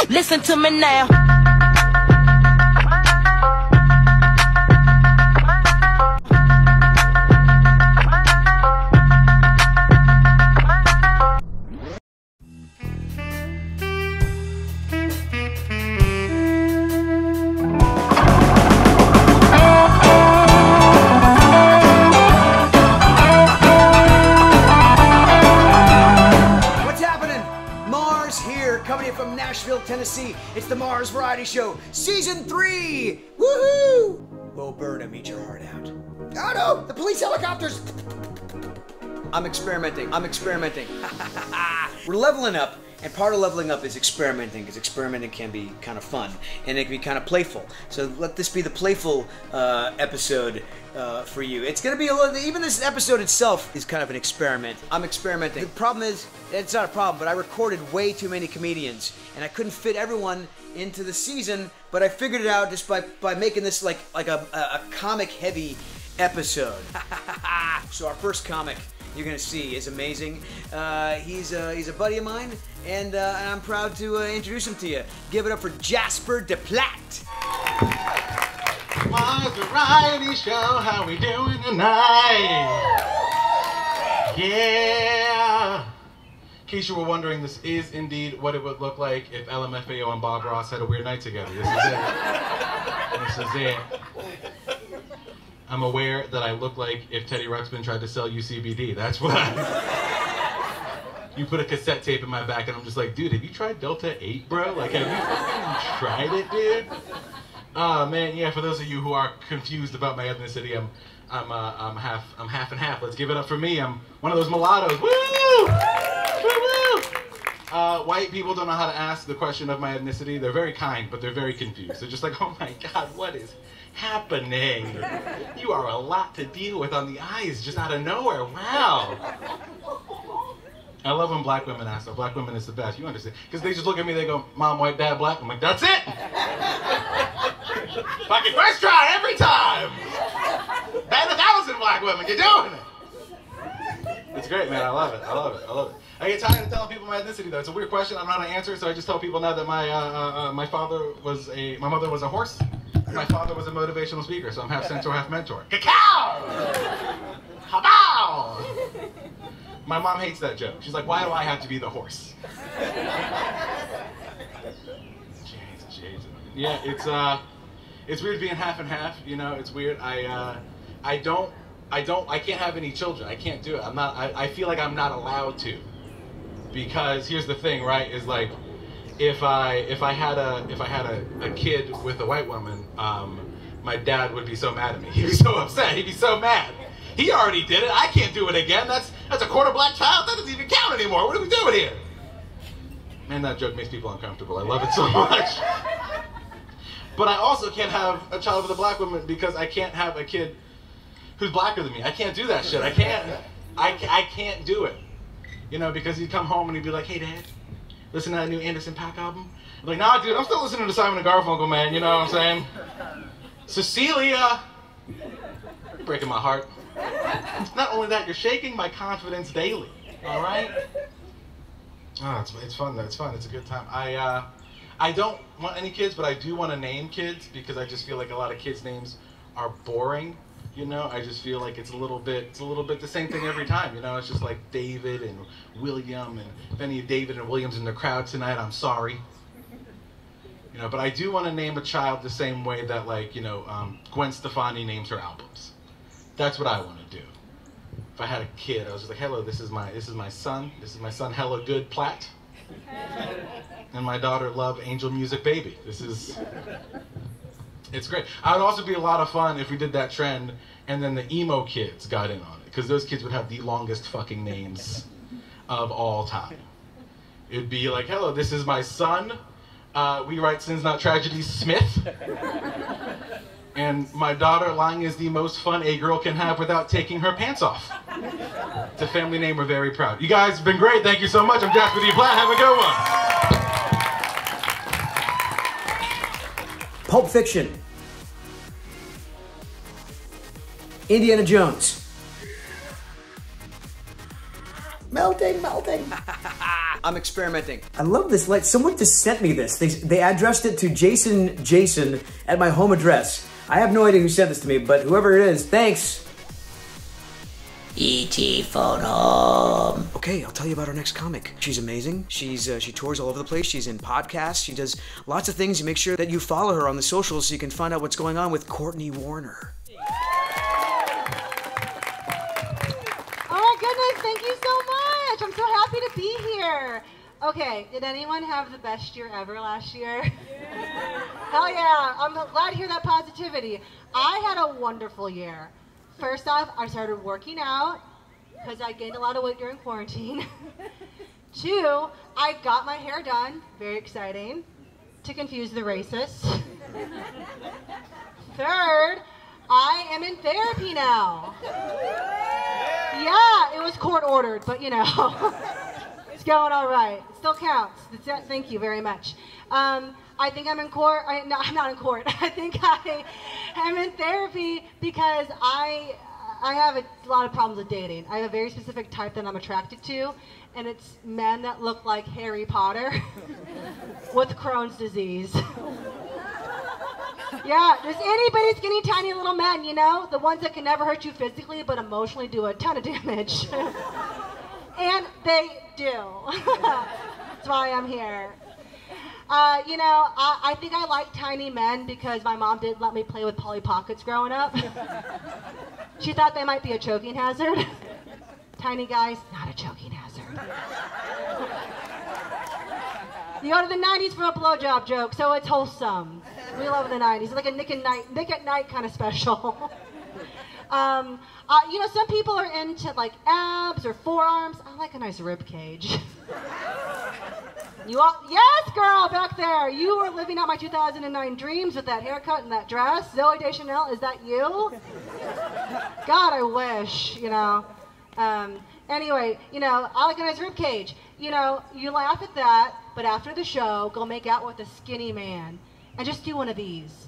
Listen to me now. From Nashville, Tennessee, it's the Mars Variety Show, Season 3! Woohoo! Bo Burnham, eat your heart out. Oh no! The police helicopters! I'm experimenting. We're leveling up, and part of leveling up is experimenting, because experimenting can be kind of fun, and it can be kind of playful. So let this be the playful episode for you. It's going to be a little, even this episode itself is kind of an experiment. I'm experimenting. The problem is, it's not a problem, but I recorded way too many comedians, and I couldn't fit everyone into the season, but I figured it out just by making this like a comic-heavy episode. So our first comic you're gonna see is amazing. He's a buddy of mine, and I'm proud to introduce him to you. Give it up for Jasper D. Platt. Mars Variety Show, how we doing tonight? Yeah. In case you were wondering, this is indeed what it would look like if LMFAO and Bob Ross had a weird night together. This is it. I'm aware that I look like if Teddy Ruxpin tried to sell you CBD. That's what You put a cassette tape in my back and I'm just like, dude, have you tried Delta 8, bro? Like, have you tried it, dude? Oh, man, yeah, for those of you who are confused about my ethnicity, I'm half and half. Let's give it up for me. I'm one of those mulattoes. Woo! Woo-woo! White people don't know how to ask the question of my ethnicity. They're very kind, but they're very confused. They're just like, oh my God, what is happening? You are a lot to deal with on the eyes just out of nowhere. Wow. I love when black women ask that. Black women is the best. You understand? Because they just look at me, they go, mom, white, dad, black. I'm like, that's it. Fucking first try every time. Bad 1,000 black women. You're doing it. It's great, man. I love it. I love it. I love it. I get tired of telling people my ethnicity, though. It's a weird question. I don't know how to answer, so I just tell people now that my my mother was a horse. My father was a motivational speaker, so I'm half centaur, half mentor. Cacao! Habow! My mom hates that joke. She's like, why do I have to be the horse? She hates it. Yeah, it's weird being half and half, you know, it's weird. I can't have any children. I can't do it. I feel like I'm not allowed to. Because here's the thing, right, is like, if I had a kid with a white woman, my dad would be so mad at me. He'd be so upset. He'd be so mad. He already did it. I can't do it again. That's a quarter black child. That doesn't even count anymore. What are we doing here? Man, that joke makes people uncomfortable. I love it so much. But I also can't have a child with a black woman because I can't have a kid who's blacker than me. I can't do that shit. I can't do it. You know, because he'd come home and he'd be like, hey, Dad, listen to that new Anderson .Paak album? I'm like, nah, dude, I'm still listening to Simon & Garfunkel, man. You know what I'm saying? Cecilia, you're breaking my heart. Not only that, you're shaking my confidence daily. All right? Oh, it's fun, though. It's fun. It's a good time. I don't want any kids, but I do want to name kids because I just feel like a lot of kids' names are boring. You know, I just feel like it's a little bit the same thing every time. You know, it's just like David and William, and if any of David and William's in the crowd tonight, I'm sorry. You know, but I do want to name a child the same way that, like, you know, Gwen Stefani names her albums. That's what I want to do. If I had a kid, I was just like, hello, this is my son. This is my son, Hella Good Platt. And my daughter, Love Angel Music Baby. It's great. I would also be a lot of fun if we did that trend and then the emo kids got in on it. Because those kids would have the longest fucking names of all time. It would be like, hello, this is my son. We write Sins Not Tragedies Smith. And my daughter, Lying is the most fun a girl can have without taking her pants off. It's a family name we're very proud. You guys have been great. Thank you so much. I'm Jasper D. Platt. Have a good one. Pulp Fiction. Indiana Jones. Melting, melting. I'm experimenting. I love this. Like, someone just sent me this. They addressed it to Jason at my home address. I have no idea who sent this to me, but whoever it is, thanks. E.T. phone home. Okay, I'll tell you about our next comic. She's amazing. She tours all over the place. She's in podcasts. She does lots of things. You make sure that you follow her on the socials so you can find out what's going on with Cortney Warner. Oh my goodness, thank you so much. I'm so happy to be here. Okay, did anyone have the best year ever last year? Hell yeah, I'm glad to hear that positivity. I had a wonderful year. First off, I started working out because I gained a lot of weight during quarantine. 2, I got my hair done, very exciting, to confuse the racists. 3rd, I am in therapy now. Yeah, it was court ordered, but you know, it's going all right. It still counts. Thank you very much. I think I'm in court. No, I'm not in court. I think I am in therapy because I have a lot of problems with dating. I have a very specific type that I'm attracted to, and it's men that look like Harry Potter with Crohn's disease. Yeah, just anybody skinny, tiny little men, you know? The ones that can never hurt you physically, but emotionally do a ton of damage. And they do. That's why I'm here. You know, I think I like tiny men because my mom didn't let me play with Polly Pockets growing up. She thought they might be a choking hazard. Tiny guys, not a choking hazard. You go to the 90s for a blowjob joke, so it's wholesome. We love the 90s. It's like a Nick at Night kind of special. You know, some people are into like abs or forearms. I like a nice rib cage. You all, yes, girl, back there. You were living out my 2009 dreams with that haircut and that dress. Zoe Deschanel, is that you? God, I wish, you know. Anyway, you know, I like a nice rib cage. You know, you laugh at that, but after the show, go make out with a skinny man. And just do one of these.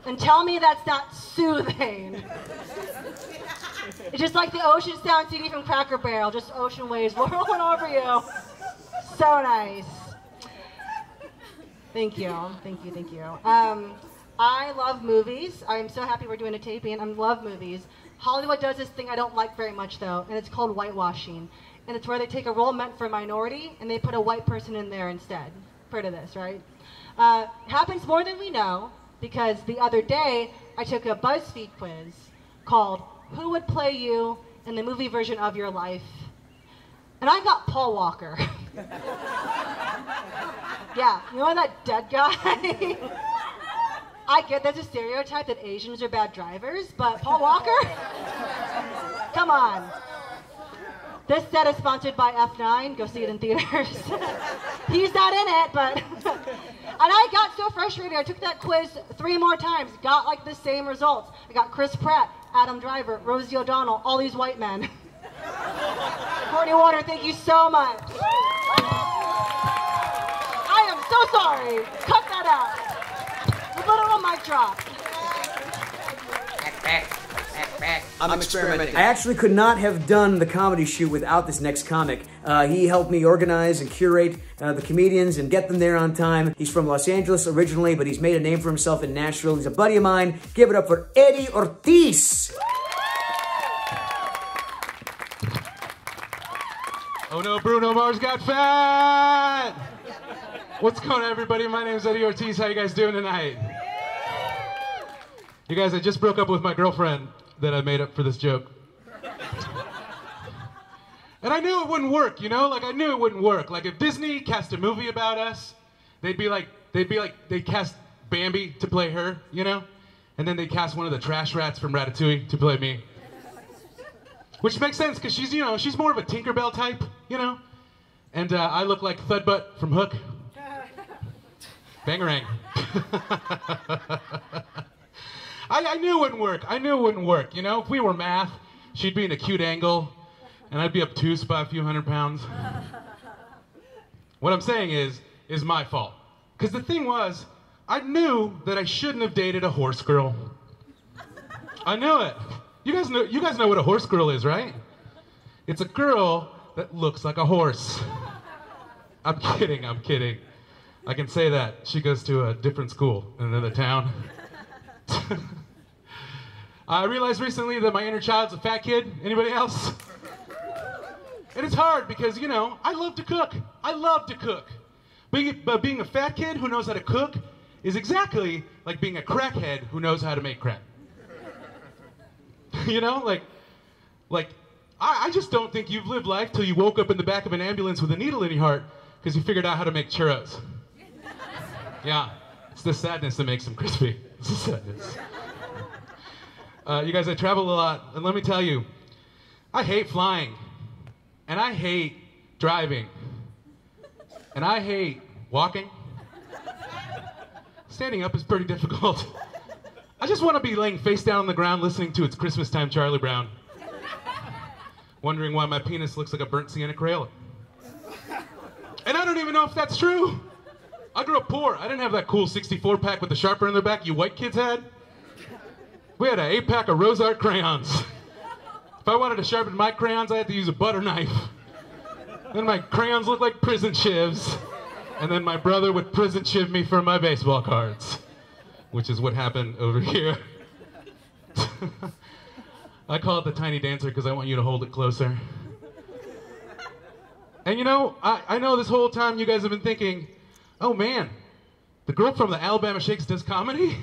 And tell me that's not soothing. It's just like the ocean sound CD from Cracker Barrel, just ocean waves rolling over you. So nice. Thank you, thank you, thank you. I love movies. I'm so happy we're doing a taping. I love movies. Hollywood does this thing I don't like very much though, and it's called whitewashing. And it's where they take a role meant for a minority and they put a white person in there instead. Heard of this, right? It happens more than we know because the other day I took a BuzzFeed quiz called Who Would Play You in the Movie Version of Your Life? And I got Paul Walker. Yeah, you know that dead guy? I get there's a stereotype that Asians are bad drivers, but Paul Walker? Come on. This set is sponsored by F9. Go see it in theaters. He's not in it, but... And I got so frustrated. I took that quiz 3 more times. Got like the same results. I got Chris Pratt, Adam Driver, Rosie O'Donnell, all these white men. Cortney Warner, thank you so much. I am so sorry. Cut that out. A little mic drop. I'm experimenting. I actually could not have done the comedy shoot without this next comic. He helped me organize and curate the comedians and get them there on time. He's from Los Angeles originally, but he's made a name for himself in Nashville. He's a buddy of mine. Give it up for Eddie Ortiz. Oh no, Bruno Mars got fat! What's going on, everybody? My name is Eddie Ortiz. How you guys doing tonight? You guys, I just broke up with my girlfriend that I made up for this joke. And I knew it wouldn't work, you know? Like, I knew it wouldn't work. Like, if Disney cast a movie about us, they'd cast Bambi to play her, you know? And then they'd cast one of the trash rats from Ratatouille to play me. Which makes sense, because she's, you know, she's more of a Tinkerbell type, you know? And I look like Thudbutt from Hook. Bangarang. I knew it wouldn't work. I knew it wouldn't work. You know, if we were math, she'd be in a cute angle, and I'd be obtuse by a few hundred pounds. What I'm saying is my fault. Because the thing was, I knew that I shouldn't have dated a horse girl. I knew it. You guys know what a horse girl is, right? It's a girl that looks like a horse. I'm kidding, I'm kidding. I can say that. She goes to a different school in another town. I realized recently that my inner child's a fat kid. Anybody else? And it's hard because, you know, I love to cook. I love to cook. But being a fat kid who knows how to cook is exactly like being a crackhead who knows how to make crack. You know, I just don't think you've lived life till you woke up in the back of an ambulance with a needle in your heart because you figured out how to make churros. Yeah, it's the sadness that makes them crispy. It's the sadness. You guys, I travel a lot, and let me tell you, I hate flying, and I hate driving, and I hate walking. Standing up is pretty difficult. I just want to be laying face down on the ground listening to It's Christmas Time, Charlie Brown. Wondering why my penis looks like a burnt sienna Crayola. And I don't even know if that's true. I grew up poor. I didn't have that cool 64-pack with the sharpener in their back you white kids had. We had an 8-pack of Rose Art crayons. If I wanted to sharpen my crayons, I had to use a butter knife. Then my crayons looked like prison shivs. And then my brother would prison shiv me for my baseball cards, which is what happened over here. I call it the tiny dancer because I want you to hold it closer. And you know, I know this whole time you guys have been thinking, oh man, the girl from the Alabama Shakes does comedy?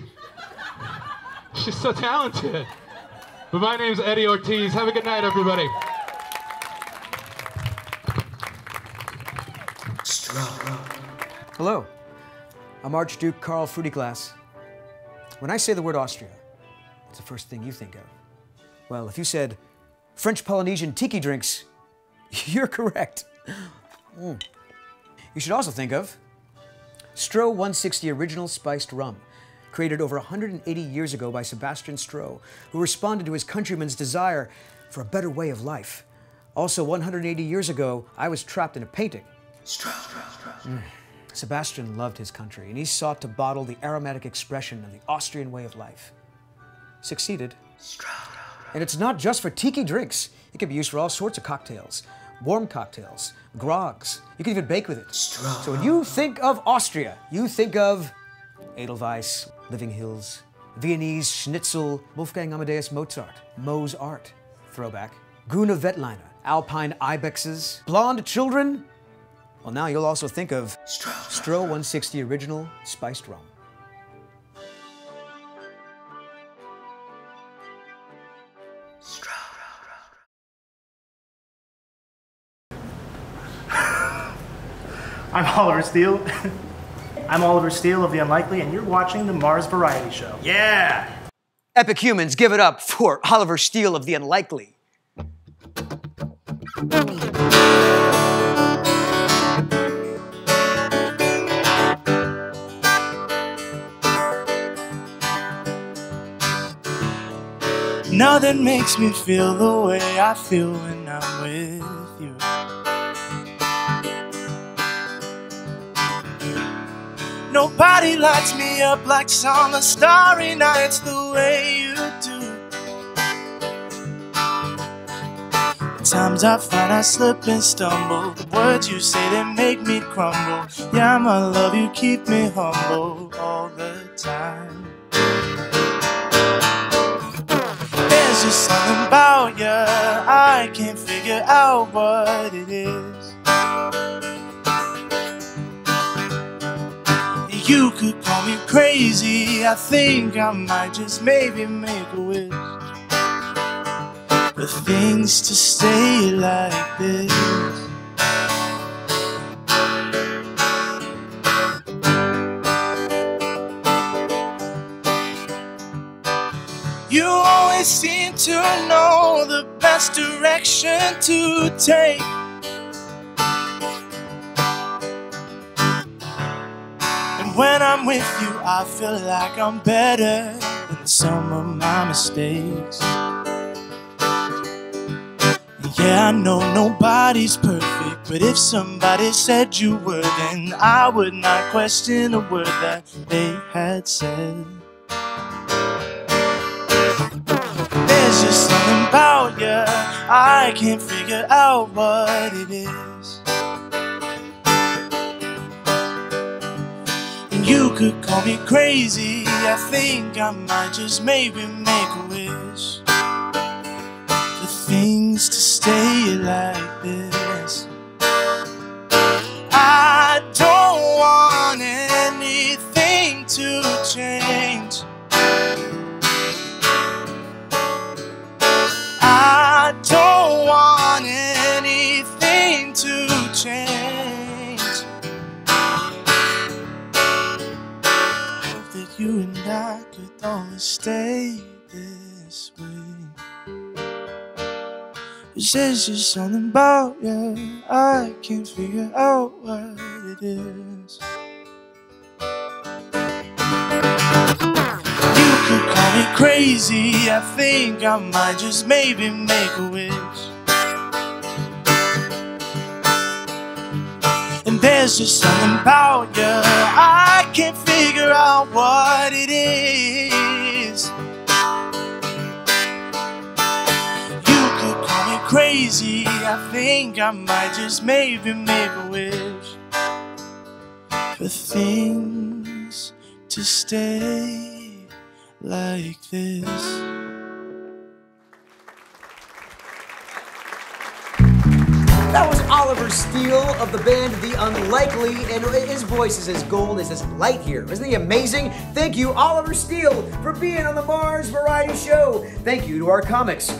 She's so talented. But my name's Eddie Ortiz. Have a good night, everybody. Stroh. Hello, I'm Archduke Karl Fruitiglass. When I say the word Austria, what's the first thing you think of? Well, if you said French Polynesian tiki drinks, you're correct. You should also think of Stroh 160 Original Spiced Rum, created over 180 years ago by Sebastian Stroh, who responded to his countrymen's desire for a better way of life. Also, 180 years ago, I was trapped in a painting. Sebastian loved his country, and he sought to bottle the aromatic expression of the Austrian way of life. Succeeded. And it's not just for tiki drinks. It can be used for all sorts of cocktails. Warm cocktails, grogs. You can even bake with it. So when you think of Austria, you think of Edelweiss, Living Hills, Viennese Schnitzel, Wolfgang Amadeus Mozart, Moe's Art, throwback, Guna Veltliner, Alpine Ibexes, Blonde Children. Well, now you'll also think of Stroh 160 Original Spiced Rum. I'm Oliver Steele. I'm Oliver Steele of The Unlikely, and you're watching the Mars Variety Show. Yeah! Epic humans, give it up for Oliver Steele of The Unlikely. Nothing makes me feel the way I feel when I'm with you. Nobody lights me up like summer starry nights the way you do. At times I find I slip and stumble. The words you say, they make me crumble. Yeah, my love, you keep me humble all the time. There's just something about you, I can't figure out what it is. You could call me crazy, I think I might just maybe make a wish for things to stay like this. You always seem to know the best direction to take. When I'm with you, I feel like I'm better than some of my mistakes. Yeah, I know nobody's perfect, but if somebody said you were, then I would not question a word that they had said. There's just something about about you. I can't figure out what it is. And you could call me crazy. I think I might just maybe make a wish for things to stay like this. I don't want anything to change. I don't want anything to change. Hope that you and I could always stay this way. 'Cause there's just something about you, I can't figure out what it is. You could call me crazy, I think I might just maybe make a wish. And there's just something about you, I can't figure out what it is. Crazy, I think I might just maybe make a wish for things to stay like this. That was Oliver Steele of the band The Unlikely, and his voice is as gold as this light here. Isn't he amazing? Thank you, Oliver Steele, for being on the Mars Variety Show. Thank you to our comics,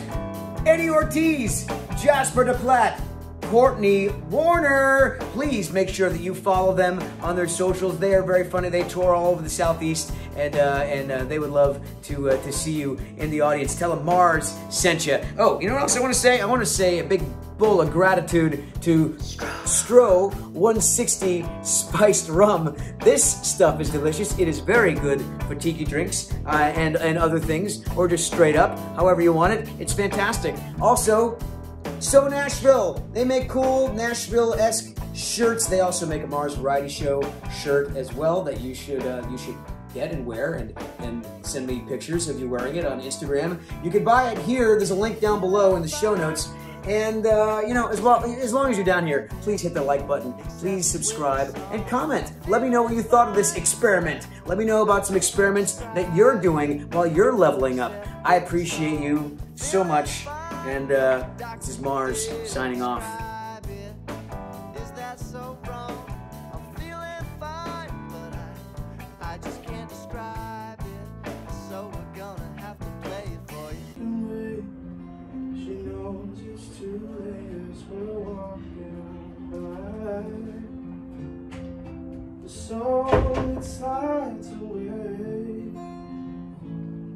Eddie Ortiz, Jasper D, Platt, Cortney Warner. Please make sure that you follow them on their socials. They are very funny. They tour all over the Southeast, and they would love to see you in the audience. Tell them Mars sent you. Oh, you know what else I want to say? I want to say a big bowl of gratitude to Stroh 160 spiced rum. This stuff is delicious. It is very good for tiki drinks and other things, or just straight up, however you want it. It's fantastic. Also, SO Nashville. They make cool Nashville-esque shirts. They also make a Mars Variety Show shirt as well that you should get and wear, and send me pictures of you wearing it on Instagram. You can buy it here. There's a link down below in the show notes. And, you know, as long as you're down here, please hit the like button, please subscribe, and comment. Let me know what you thought of this experiment. Let me know about some experiments that you're doing while you're leveling up. I appreciate you so much, and this is Mars signing off. So it slides away.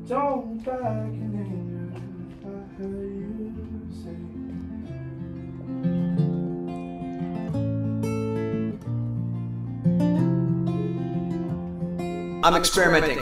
Don't back in anger, I heard you say. I'm experimenting.